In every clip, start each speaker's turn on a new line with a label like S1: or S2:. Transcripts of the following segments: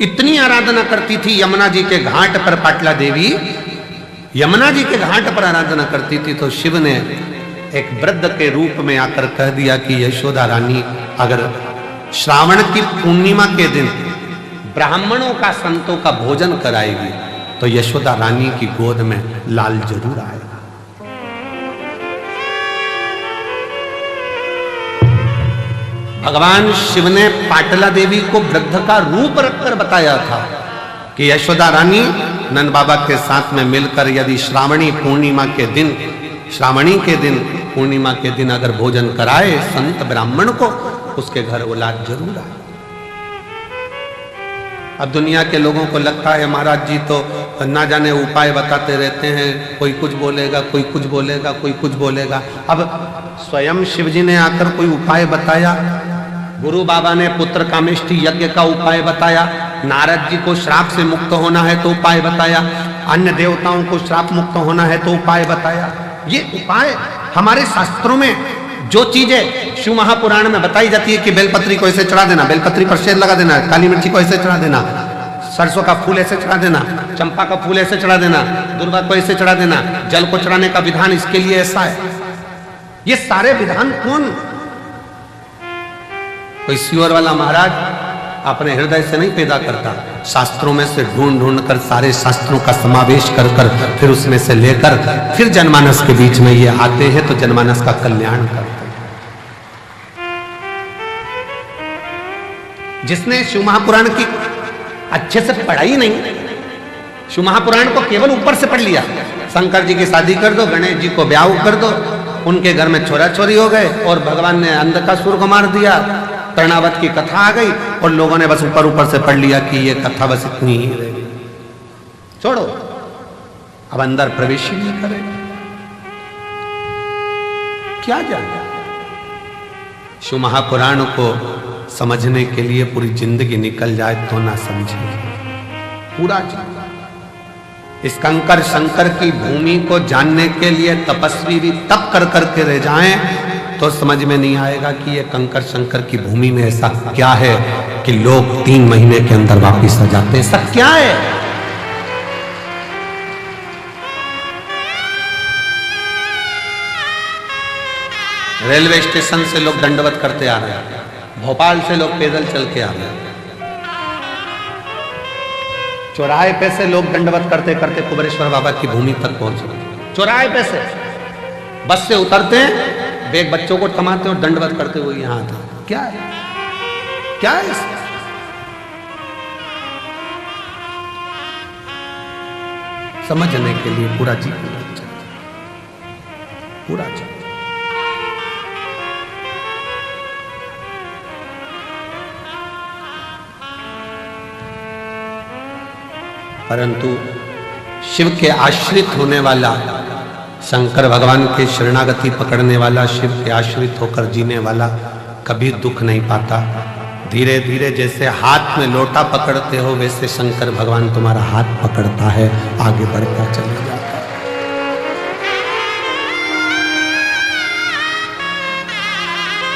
S1: इतनी आराधना करती थी यमुना जी के घाट पर। पाटला देवी यमुना जी के घाट पर आराधना करती थी, तो शिव ने एक वृद्ध के रूप में आकर कह दिया कि यशोदा रानी अगर श्रावण की पूर्णिमा के दिन ब्राह्मणों का, संतों का भोजन कराएगी तो यशोदा रानी की गोद में लाल जरूर आएगा। भगवान शिव ने पाटला देवी को वृद्ध का रूप रखकर बताया था कि यशोदा रानी नंद बाबा के साथ में मिलकर यदि श्रावणी पूर्णिमा के दिन, श्रावणी के दिन, पूर्णिमा के दिन अगर भोजन कराए संत ब्राह्मण को, उसके घर औलाद जरूर आए। अब दुनिया के लोगों को लगता है महाराज जी तो ना जाने उपाय बताते रहते हैं, कोई कुछ बोलेगा, कोई कुछ बोलेगा, कोई कुछ बोलेगा। अब स्वयं शिव जी ने आकर कोई उपाय बताया, गुरु बाबा ने पुत्र कामेष्टि यज्ञ का उपाय बताया, नारद जी को श्राप से मुक्त होना है तो उपाय बताया, अन्य देवताओं को श्राप मुक्त होना है तो उपाय बताया। ये उपाय हमारे शास्त्रों में जो चीजें शिव महापुराण में बताई जाती है कि बेलपत्री को ऐसे चढ़ा देना, बेलपत्री पर शेर लगा देना, काली मिर्ची को ऐसे चढ़ा देना, सरसों का फूल ऐसे चढ़ा देना, चंपा का फूल ऐसे चढ़ा देना, दुर्वा को ऐसे चढ़ा देना, जल को चढ़ाने का विधान इसके लिए ऐसा है। ये सारे विधान कौन? कोई सियोर वाला महाराज अपने हृदय से नहीं पैदा करता, शास्त्रों में से ढूंढ ढूंढ कर सारे शास्त्रों का समावेश कर कर फिर उसमें से लेकर फिर जनमानस के बीच में ये आते हैं तो जनमानस का कल्याण करते हैं। जिसने शिव महापुराण की अच्छे से पढ़ाई नहीं, शिव महापुराण को केवल ऊपर से पढ़ लिया, शंकर जी की शादी कर दो, गणेश जी को ब्याह कर दो, उनके घर में छोरा छोरी हो गए और भगवान ने अंधकासुर को मार दिया, तृणावत की कथा आ गई और लोगों ने बस ऊपर ऊपर से पढ़ लिया कि ये कथा बस इतनी ही रहेगी, छोड़ो, अब अंदर प्रवेश ही नहीं करेगा। क्या जाने? शिव महापुराण को समझने के लिए पूरी जिंदगी निकल जाए तो ना समझेंगे पूरा जीवन। इस कंकर शंकर की भूमि को जानने के लिए तपस्वी भी तप कर करके रह जाएं तो समझ में नहीं आएगा कि ये कंकर शंकर की भूमि में ऐसा क्या है कि लोग 3 महीने के अंदर वापिस आ जाते हैं। ऐसा क्या है? रेलवे स्टेशन से लोग दंडवत करते आ रहे हैं, भोपाल से लोग पैदल चल के आ रहे हैं, चौराहे पे से लोग दंडवत करते करते कुबेरेश्वर बाबा की भूमि तक पहुंच गए। चौराहे पे से बस से उतरते हैं, बेग बच्चों को थमाते और दंडवत करते हुए यहां आते। क्या है? क्या है इसका? समझने के लिए पूरा जीवन लग जाता, पूरा जीवन। परंतु शिव के आश्रित होने वाला, शंकर भगवान के शरणागति पकड़ने वाला, शिव के आश्रित होकर जीने वाला कभी दुख नहीं पाता। धीरे धीरे जैसे हाथ में लोटा पकड़ते हो वैसे शंकर भगवान तुम्हारा हाथ पकड़ता है, आगे बढ़ता चले जाता है।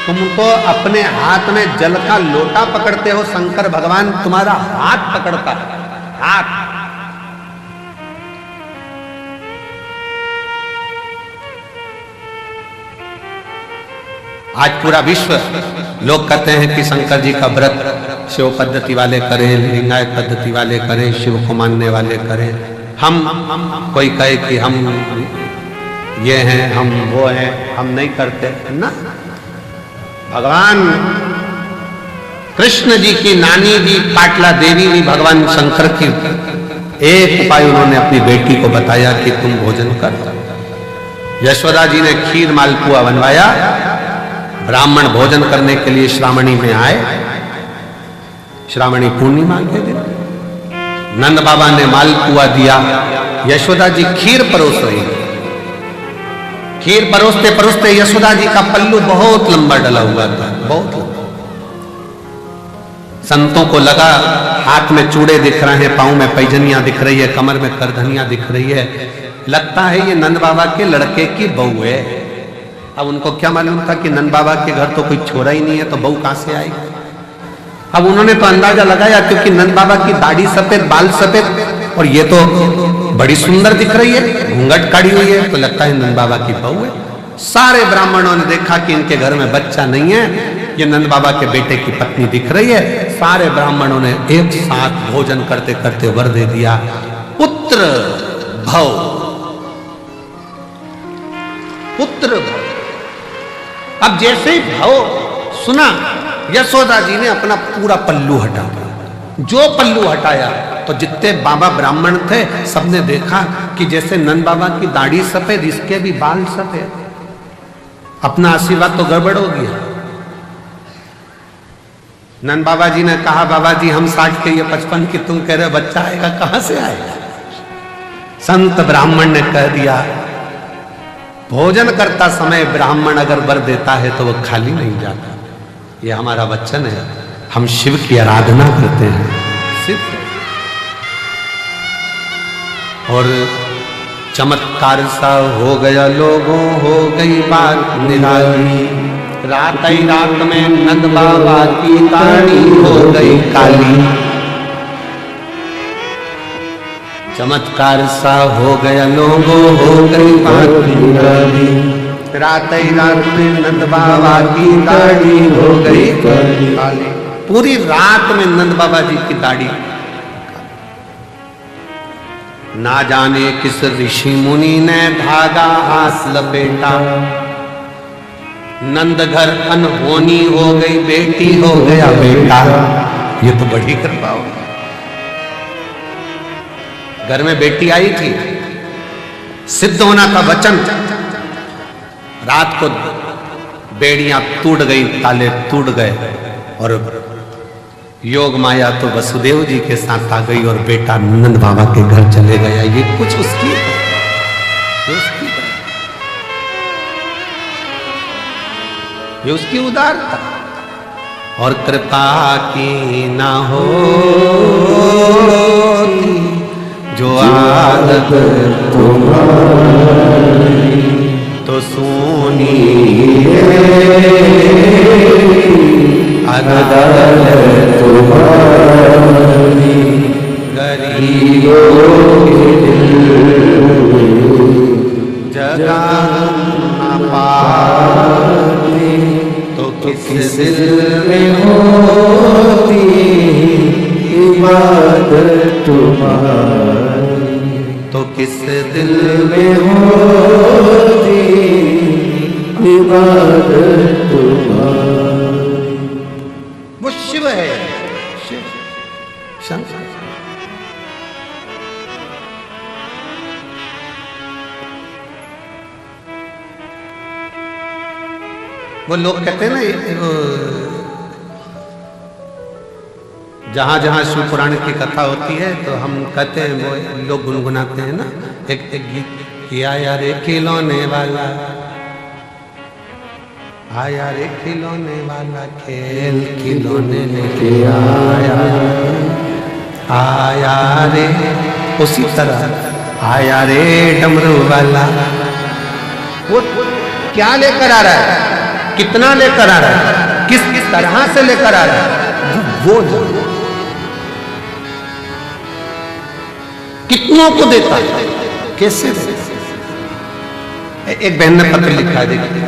S1: तुम तो अपने हाथ में जल का लोटा पकड़ते हो, शंकर भगवान तुम्हारा हाथ पकड़ता है, हाथ। आज पूरा विश्व लोग कहते हैं कि शंकर जी का व्रत शिव पद्धति वाले करें, लिंगायत पद्धति वाले करें, शिव को मानने वाले करें। हम कोई कहे कि हम ये हैं, हम वो हैं, हम नहीं करते ना। भगवान कृष्ण जी की नानी भी पाटला देवी भी भगवान शंकर की एक उपाय उन्होंने अपनी बेटी को बताया कि तुम भोजन कर। यशोदा जी ने खीर मालपुआ बनवाया, ब्राह्मण भोजन करने के लिए श्रावणी में आए। श्रावणी पूर्णिमा के दिन नंद बाबा ने मालपुआ दिया, यशोदा जी खीर परोस रही। खीर परोसते परोसते यशोदा जी का पल्लू बहुत लंबा डला हुआ था, बहुत लंबा। संतों को लगा हाथ में चूड़े दिख रहे हैं, पांव में पैजनियां दिख रही है, कमर में करधनियां दिख रही है, लगता है ये नंद बाबा के लड़के की बहू है। अब उनको क्या मालूम था कि नंद बाबा के घर तो कोई छोरा ही नहीं है, तो बहू कहां से आएगी? अब उन्होंने तो अंदाजा लगाया क्योंकि नंद बाबा की दाढ़ी सफेद, बाल सफेद, और ये तो बड़ी सुंदर दिख रही है, घूंघट काढ़ी हुई है, तो लगता है नंद बाबा की बहू है। सारे ब्राह्मणों ने देखा कि इनके घर में बच्चा नहीं है, ये नंद बाबा के बेटे की पत्नी दिख रही है। सारे ब्राह्मणों ने एक साथ भोजन करते करते वर दे दिया, पुत्र भव, पुत्र भव। अब जैसे ही भव सुना, यशोदा जी ने अपना पूरा पल्लू हटा दिया। जो पल्लू हटाया तो जितने बाबा ब्राह्मण थे सबने देखा कि जैसे नंद बाबा की दाढ़ी सफेद, इसके भी बाल सफेद। अपना आशीर्वाद तो गड़बड़ हो गया। नंद बाबा जी ने कहा, बाबा जी हम 60 के, ये 55 की, तुम कह रहे हो बच्चा आएगा, कहां से आएगा? संत ब्राह्मण ने कह दिया, भोजन करता समय ब्राह्मण अगर वर देता है तो वह खाली नहीं जाता। ये हमारा वचन है, हम शिव की आराधना करते हैं, सिर्फ। और चमत्कार सा हो गया लोगों, हो गई बात निराली। रात ही रात में नंद बाबा की दाढ़ी हो गई काली। चमत्कार सा हो गया लोगों, हो गई बात निराली। रात ही रात में नंद बाबा की दाढ़ी हो गई काली। पूरी रात में नंद बाबा जी की दाढ़ी। ना जाने किस ऋषि मुनि ने धागा हाथ लपेटा, नंद घर अनहोनी हो गई, बेटी हो गया बेटा। ये तो बड़ी कृपा हो। घर में बेटी आई थी, सिद्ध होना का वचन। रात को बेड़ियां टूट गई, ताले टूट गए, और योग माया तो वसुदेव जी के साथ आ गई और बेटा नंद बाबा के घर चले गया। ये कुछ उसकी ये उसकी उदारता और कृपा की ना हो जो आदत तुम्हारी तो सुनी अदालत तुम्हारी। गरीबों के जगा न पाते तो किस दिल में होती इबादत तुम्हारी, तो किस दिल में होती इबादत तुम्हारी। वो शिव है, शिव शंकर। वो लोग कहते हैं ना, जहां जहां शिव पुराण की कथा होती है तो हम कहते हैं, वो लोग गुनगुनाते हैं ना एक गीत, किया यार खिलौने वाला, आया रे खिलौने वाला, खेल खिलौने लेके आया, आया रे। उसी तरह आया रे डमरू वाला। वो क्या लेकर आ रहा है, कितना लेकर आ रहा है, किस तरह से लेकर आ रहा है, वो कितनों को देता है, कैसे देता है। एक बहन ने पत्र लिखा है, देखिए,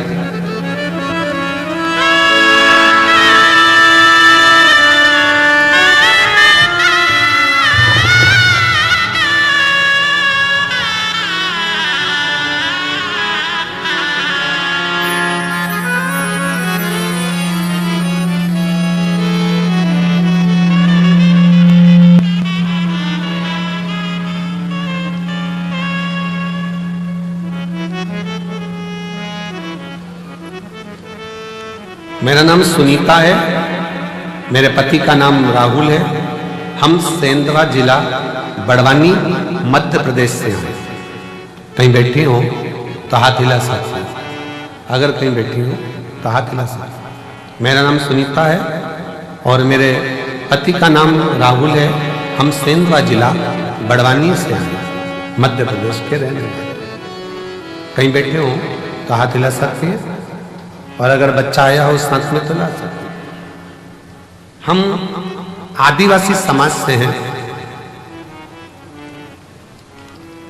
S1: मेरा नाम सुनीता है, मेरे पति का नाम राहुल है। हम सेंधवा जिला बड़वानी मध्य प्रदेश से हैं। कहीं बैठी हो तो हाथ हिला सकते हैं, अगर कहीं बैठी हो तो हाथ हिला सकते हैं। मेरा नाम सुनीता है और मेरे पति का नाम राहुल है। हम सेंधवा जिला बड़वानी से हैं, मध्य प्रदेश के रहने वाले। कहीं बैठे हो तो हाथ हिला सकते हैं, और अगर बच्चा आया हो साथ में तो ला सकते। हम आदिवासी समाज से हैं।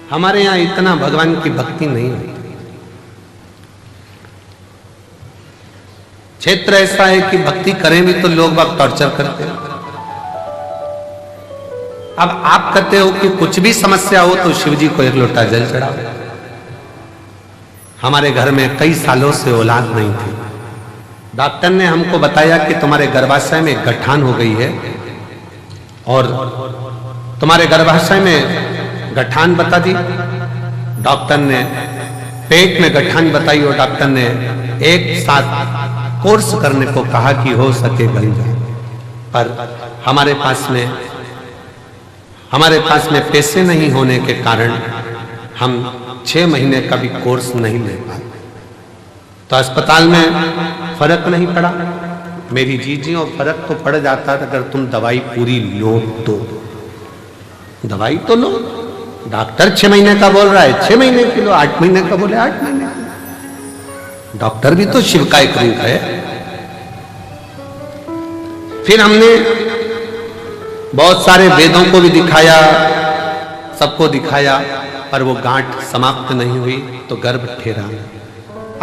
S1: हमारे यहां इतना भगवान की भक्ति नहीं होती। क्षेत्र ऐसा है कि भक्ति करें भी तो लोग बाग टॉर्चर करते हैं। अब आप कहते हो कि कुछ भी समस्या हो तो शिव जी को एक लोटा जल चढ़ाओ। हमारे घर में कई सालों से औलाद नहीं थी। डॉक्टर ने हमको बताया कि तुम्हारे गर्भाशय में गठान हो गई है और तुम्हारे गर्भाशय में गठान बता दी। डॉक्टर ने पेट में गठान बताई और डॉक्टर ने एक साथ कोर्स करने को कहा कि हो सके बन जाए। पर हमारे पास में पैसे नहीं होने के कारण हम 6 महीने का भी कोर्स नहीं ले पाए। तो अस्पताल में फर्क नहीं पड़ा। मेरी जीजियों फर्क तो पड़ जाता था अगर तुम दवाई पूरी लो तो। दवाई तो लो, डॉक्टर 6 महीने का बोल रहा है 6 महीने की लो, 8 महीने का बोले 8 महीने का। डॉक्टर भी तो शिव का एक रूप है। फिर हमने बहुत सारे वेदों को भी दिखाया, सबको दिखाया, पर वो गांठ समाप्त नहीं हुई तो गर्भ ठहरा।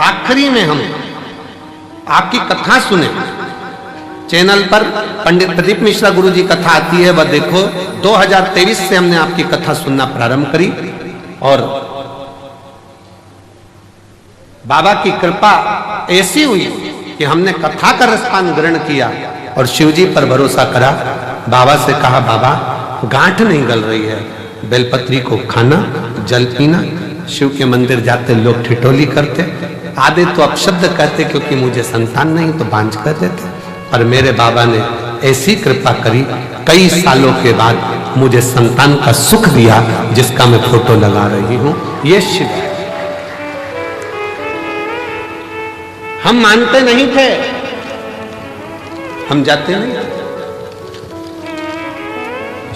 S1: आखिरी में हम आपकी कथा सुने, चैनल पर पंडित प्रदीप मिश्रा गुरु जी कथा आती है, वह देखो 2023 से हमने आपकी कथा सुनना प्रारंभ करी और बाबा की कृपा ऐसी हुई कि हमने कथा का रसपान ग्रहण किया और शिव जी पर भरोसा करा। बाबा से कहा बाबा गांठ नहीं गल रही है, बेलपत्री को खाना, जल पीना। शिव के मंदिर जाते लोग ठिठोली करते, आधे तो अपशब्द कहते क्योंकि मुझे संतान नहीं तो बांझ कर देते। पर मेरे बाबा ने ऐसी कृपा करी, कई सालों के बाद मुझे संतान का सुख दिया जिसका मैं फोटो लगा रही हूं। ये शिव है। हम मानते नहीं थे, हम जाते नहीं।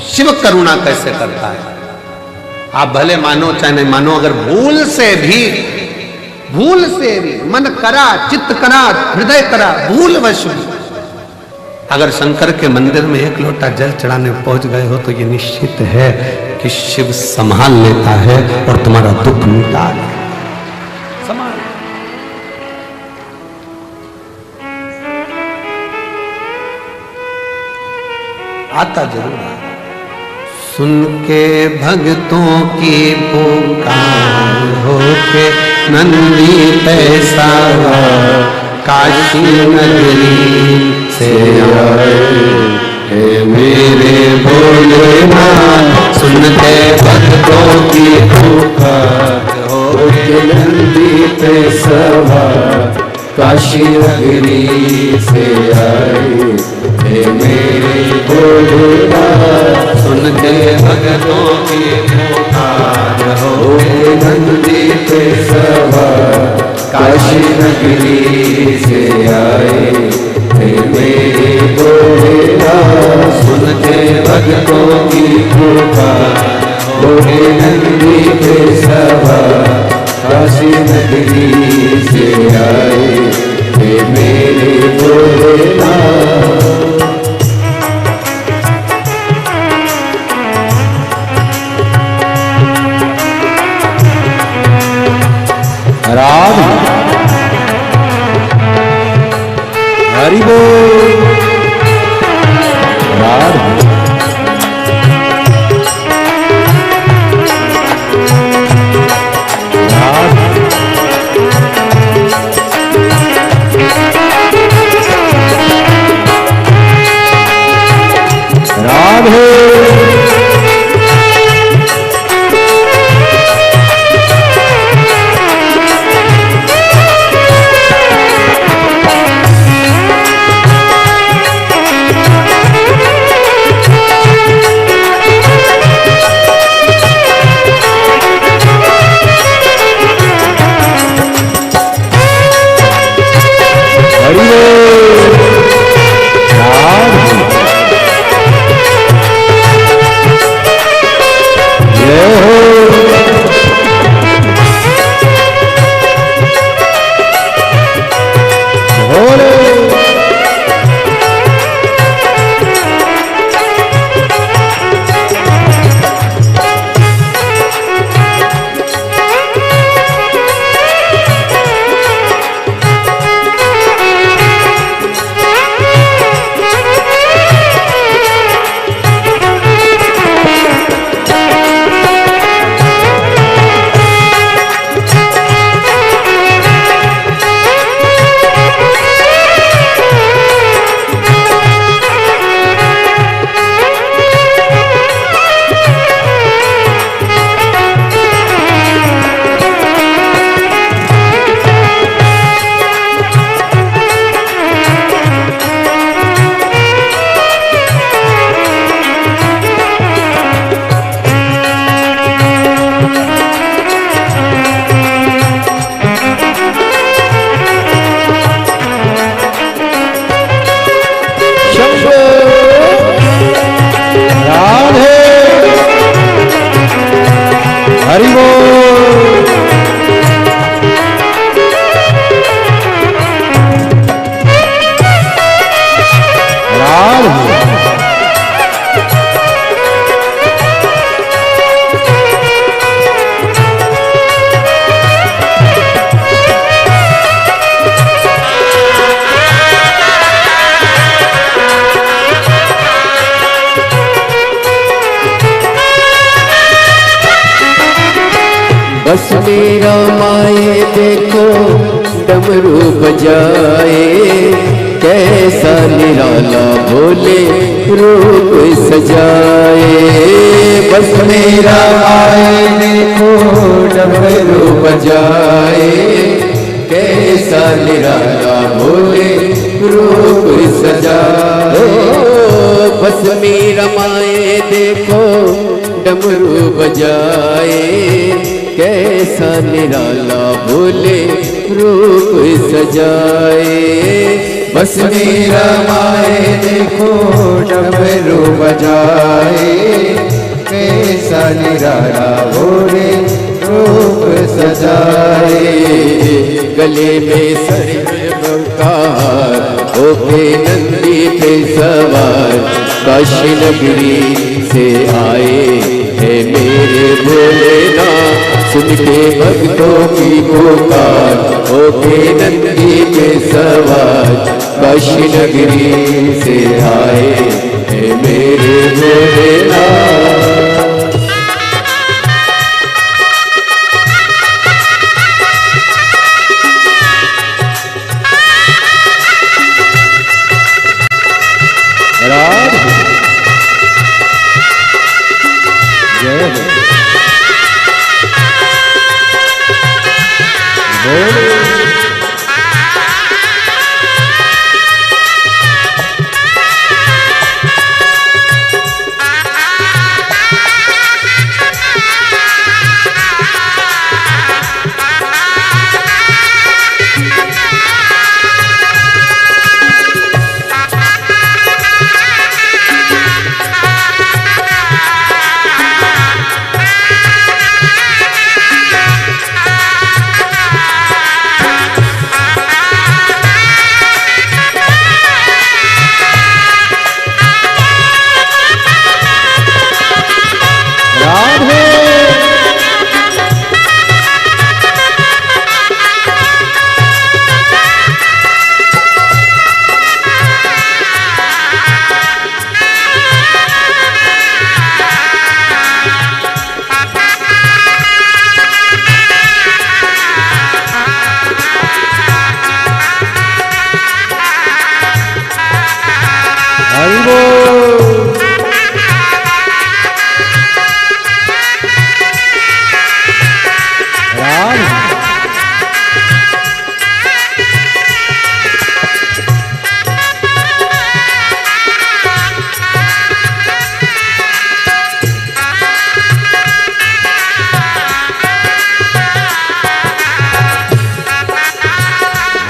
S1: शिव करुणा कैसे करता है आप भले मानो चाहे नहीं मानो, अगर भूल से भी मन करा, चित्त करा, हृदय करा, भूलवश भी अगर शंकर के मंदिर में एक लोटा जल चढ़ाने पहुंच गए हो तो ये निश्चित है कि शिव संभाल लेता है और तुम्हारा दुख मिटा देता है। आता जरूर है। सुन के भक्तों की पुकार होके नंदी पैसा काशी नगरी से आए हे मेरे भोलेनाथ। सुन के भक्तों की पुकार होके नंदी पैसा काशी नगरी से आए हे मेरे भोलेनाथ। सुन के भक्तों की पुकार होके नंदी पे सवार काशी नगरी से आए हे मेरे भोलेनाथ। सुन के भक्तों की पुकार होके नंदी पे सवार काशी नगरी से आए हे मेरे भोलेनाथ। राधे हरि बोल राधे राधे
S2: हरि बोल। राधे बस मेरा माए देखो डमरू बजाए, कैसा निराला भोले रूप सजाए। बस मेरा माए देखो डमरू बजाए, कैसा निराला भोले रूप सजाए। बस मेरा माए देखो डमरू बजाए, कैसा निराला भोले रूप सजाए। बस मेरा माए देखो डमरू बजाए, कैसा निराला भोले रूप सजाए। गले में सरगम का ओके नंदी पे सवार, काशी नगरी से आए है मेरे भोलेनाथ। सुन के भक्तों की पुकार, ओके नंदी पे सवार, काशी नगरी से आए है मेरे भोलेनाथ।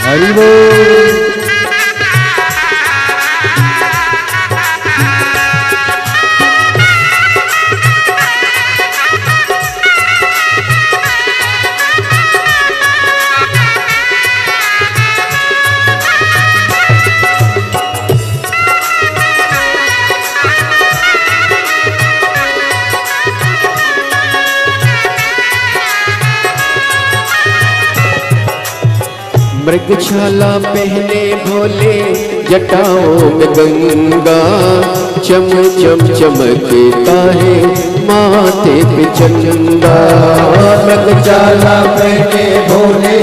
S2: हरि बोल। मृगशाला पहने भोले जटाओं में गंगा, चम चम चमकता है माथे पे चंदा। मृगशाला पहने भोले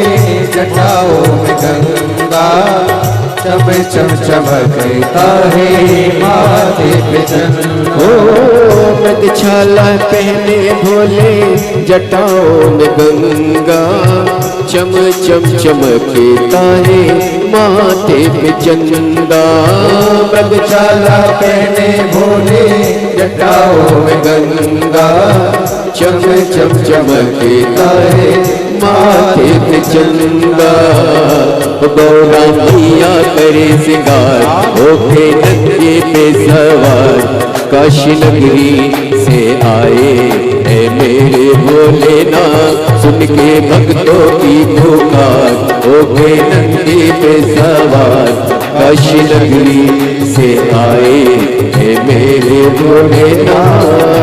S2: जटाओं में गंगा, चम चम चमकता है माथे पे चंदा। ओ मृगशाला पहने भोले जटाओं में गंगा, चम चम चमकता है माथे पे चंदा। मृगशाला पहने भोले जटाओं में गंगा, चम चम चमकता है माथे पे चंदा। गौरा मैया करे सिंगार, होके नंगे पे सवार, काशी नगरी से आए है मेरे भोलेनाथ। सुन के भक्तों की पुकार हो गए नंदी पे सवार, काशी नगरी से आए है मेरे भोलेनाथ।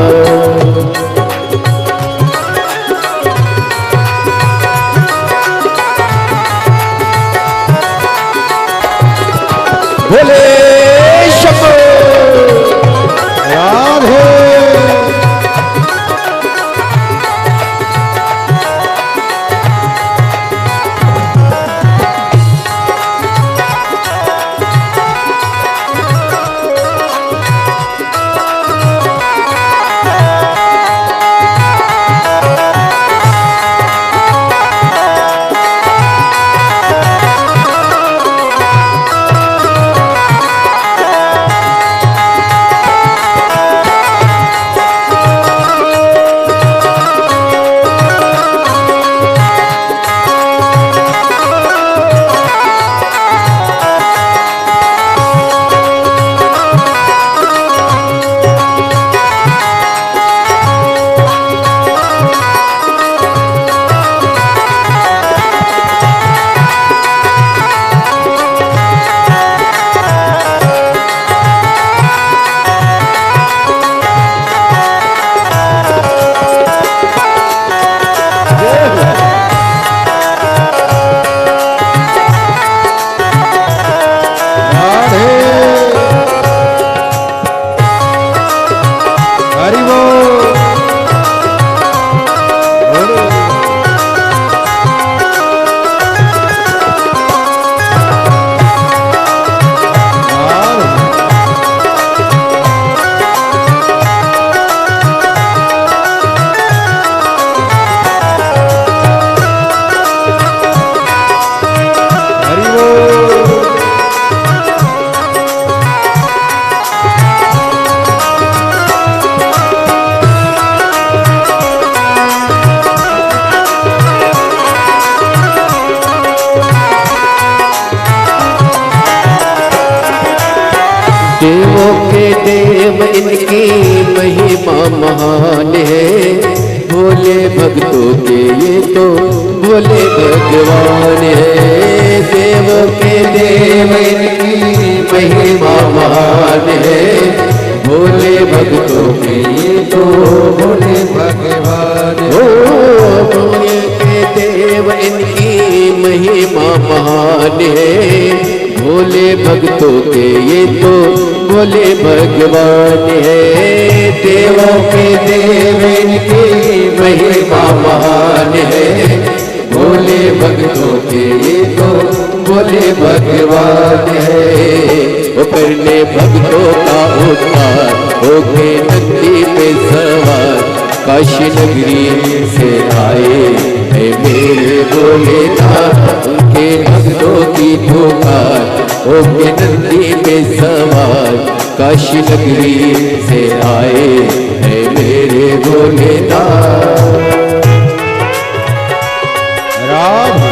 S2: भोले शंभो राधे। देवों के देव इनकी महिमा महान है, भोले भक्तों के ये तो भोले भगवान है। देवों के देव इनकी महिमा महान है, भोले भक्तों के ये तो भोले भगवान है। भोले के देव इनकी महिमा महान है, भोले भक्तों के ये तो भोले भगवान है। देवों के देव इनकी महिमा महान है, भोले भक्तों के ये तो भोले भगवान है। वो करने भक्तों का उद्धार हो के नंदी पे सवार, काशी नगरी से आए है मेरे भोलेनाथ। उनके भक्तों की पुकार हो के नंदी पे सवार, काशी नगरी से आए है मेरे भोलेनाथ। राम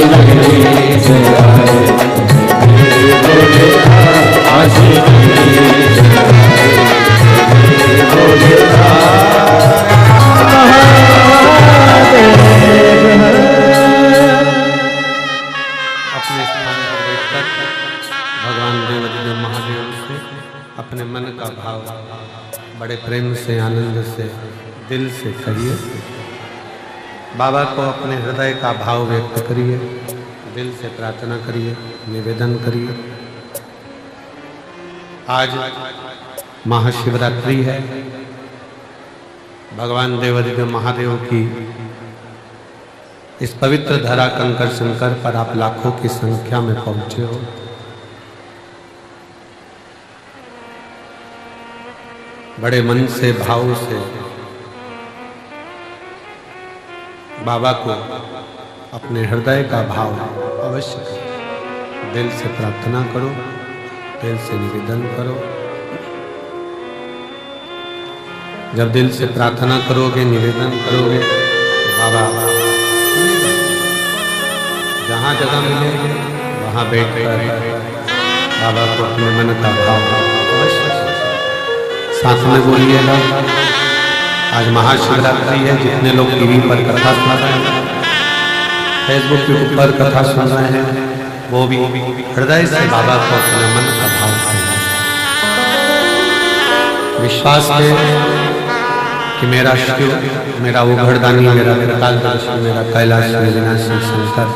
S2: गणेश आए, भोले काशी गणेश आए, भोले
S1: अपने स्थान पर बैठकर भगवान देवाधिदेव महादेव से अपने मन का भाव बड़े प्रेम से, आनंद से, दिल से करिए। बाबा को अपने हृदय का भाव व्यक्त करिए, दिल से प्रार्थना करिए, निवेदन करिए। आज महाशिवरात्रि है। भगवान देवाधिदेव महादेव की इस पवित्र धरा कंकर शंकर पर आप लाखों की संख्या में पहुंचे हो। बड़े मन से, भाव से बाबा को अपने हृदय का भाव अवश्य करो, दिल से प्रार्थना करो, दिल से निवेदन करो। जब दिल से प्रार्थना करोगे, निवेदन करोगे, बाबा जहाँ जगह मिलेंगे वहाँ बैठकर बाबा को अपने मन का भाव साथ में बोलिएगा। आज महाशिवरात्रि है। जितने लोग टीवी पर कथा सुन रहे हैं, फेसबुक के ऊपर कथा सुन रहे हैं, वो भी हृदय से बाबा को अपने मन का भाव से विश्वास है कि मेरा शिव, मेरा उघड़दानी, मेरा त्रिकालदर्शी, मेरा कैलाश विनाशी शंकर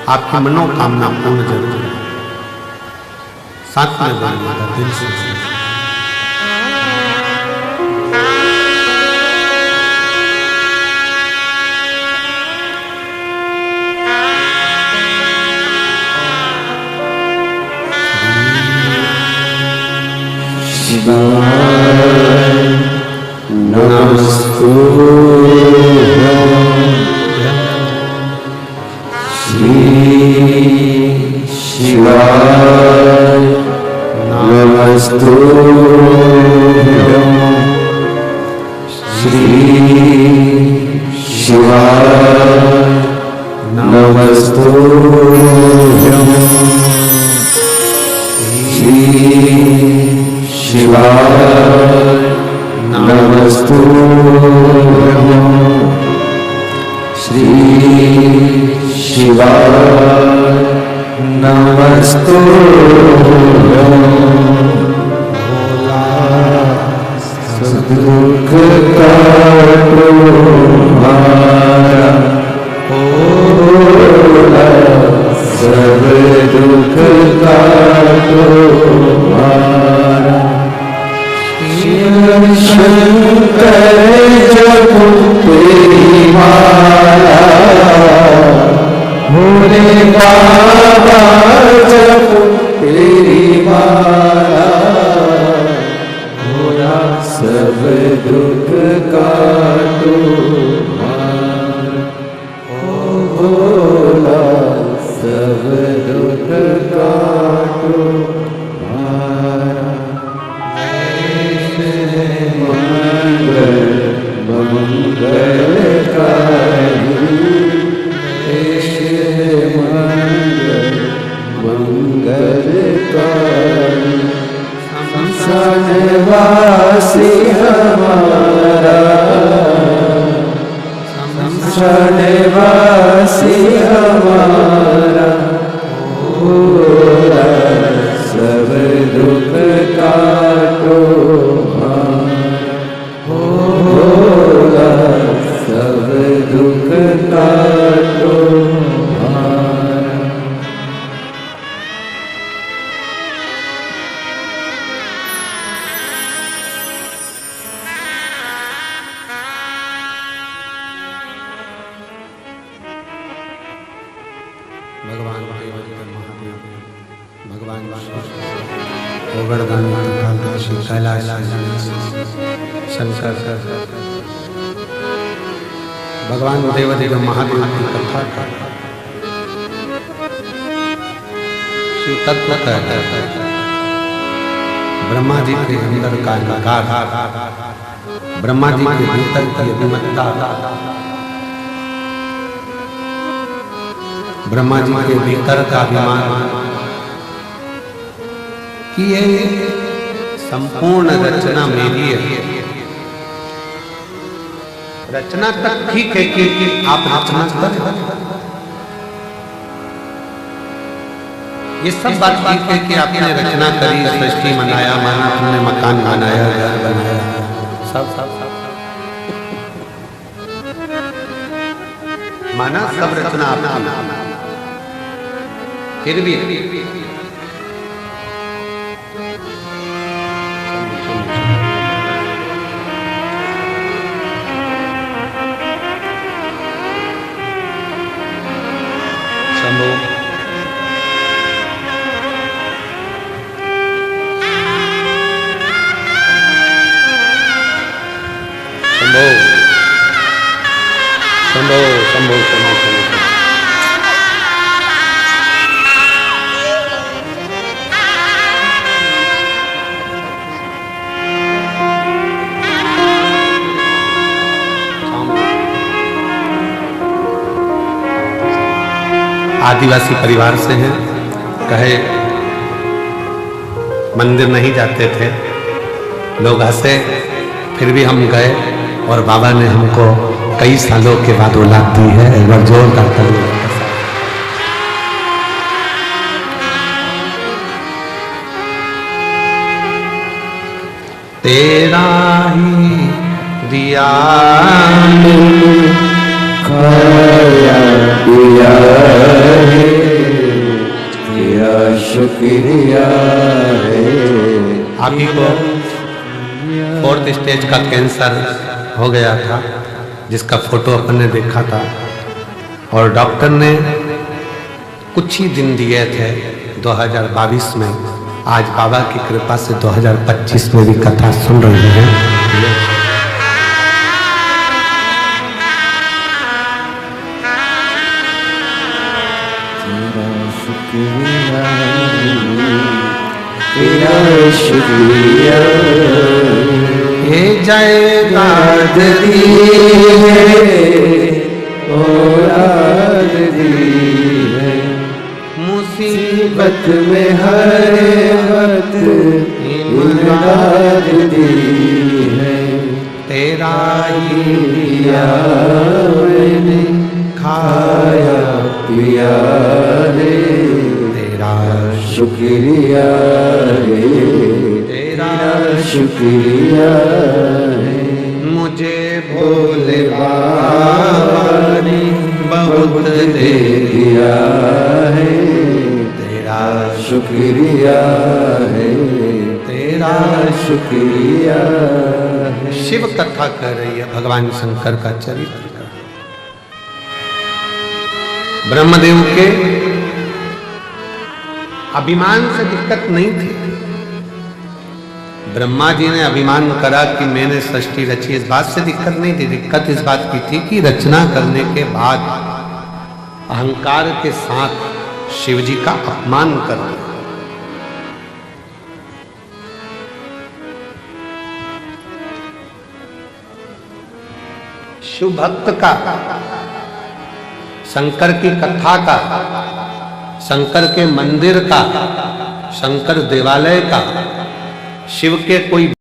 S1: आपकी मनोकामना पूर्ण जरूर है। साथ में बोलिएगा, दिल से।
S2: शिवाय नमस्तुभ्यं श्री शिवाय नमस्तुभ्यं श्री शिवाय नमस्तुभ्यं श्री शिवाय नमस्तुभ्यं श्री शिवाय नमस्तुभ्यं भोला सब दुख काटो हमारा, भोला सब दुख काटो हमारा। शिव शंकर जपो तेरी माला, भोले बाबा जपो तेरी माला, भोला सब दुख काटो हमारा, ओ भोला सब दुख काटो हमारा। मंगलकारी देश मंगलकारी, संसारवासी हमारा, संसारवासी हमारा, भोला सब दुख काटो हमारा, भोला सब दुख काटो हमारा।
S1: भगवान देवाधिदेव महादेव, भगवान उघड़दानी, त्रिकालदर्शी, कैलाश शंकर, भगवान देवाधिदेव महादेव की कथा का शिव तत्व कहता है। ब्रह्मा जी के अंदर का निगाह, ब्रह्मा जी के भीतर की अभिमतता ब्रह्मा जी के भीतर का अभिमान कि ये संपूर्ण रचना मेरी है। रचना तक ठीक है कि आप रचना करें, ये सब बात ठीक है कि आपने रचना करी, सृष्टि बनाया, माना तुमने मकान बनाया, घर बनाया, सब माना सब रचना आपने, फिर भी शंभू शंभो शंभो शंभो शंभो आदिवासी परिवार से हैं, कहे मंदिर नहीं जाते थे, लोग हंसे, फिर भी हम गए और बाबा ने हमको कई सालों के बाद औलाद दी है। एक बार जोरदार ताली। तेरा ही दिया
S2: खाया पिया है, तेरा शुक्रिया है।
S1: आप ही को 4th स्टेज का कैंसर हो गया था, जिसका फोटो अपन ने देखा था, और डॉक्टर ने कुछ ही दिन दिए थे 2022 में। आज बाबा की कृपा से 2025 में भी कथा सुन रहे हैं।
S2: तेरा शुक्रिया
S1: ये जायदाद
S2: दी है, औलाद दी है, मुसीबत में हर वक्त इमदाद दी है। तेरा ही दिया मैंने खाया पिया है, तेरा शुक्रिया है, तेरा शुक्रिया है। मुझे भोले बाबा ने बहुत दे दिया है, तेरा शुक्रिया है, तेरा शुक्रिया है।
S1: शिव कथा कह रही है भगवान शंकर का चरित्र। ब्रह्मदेव के अभिमान से दिक्कत नहीं थी। ब्रह्मा जी ने अभिमान करा कि मैंने सृष्टि रची, इस बात से दिक्कत नहीं थी। दिक्कत इस बात की थी कि रचना करने के बाद अहंकार के साथ शिव जी का अपमान कर दिया। शिव भक्त का, शंकर की कथा का, शंकर के मंदिर का, शंकर देवालय का, शिव के कोई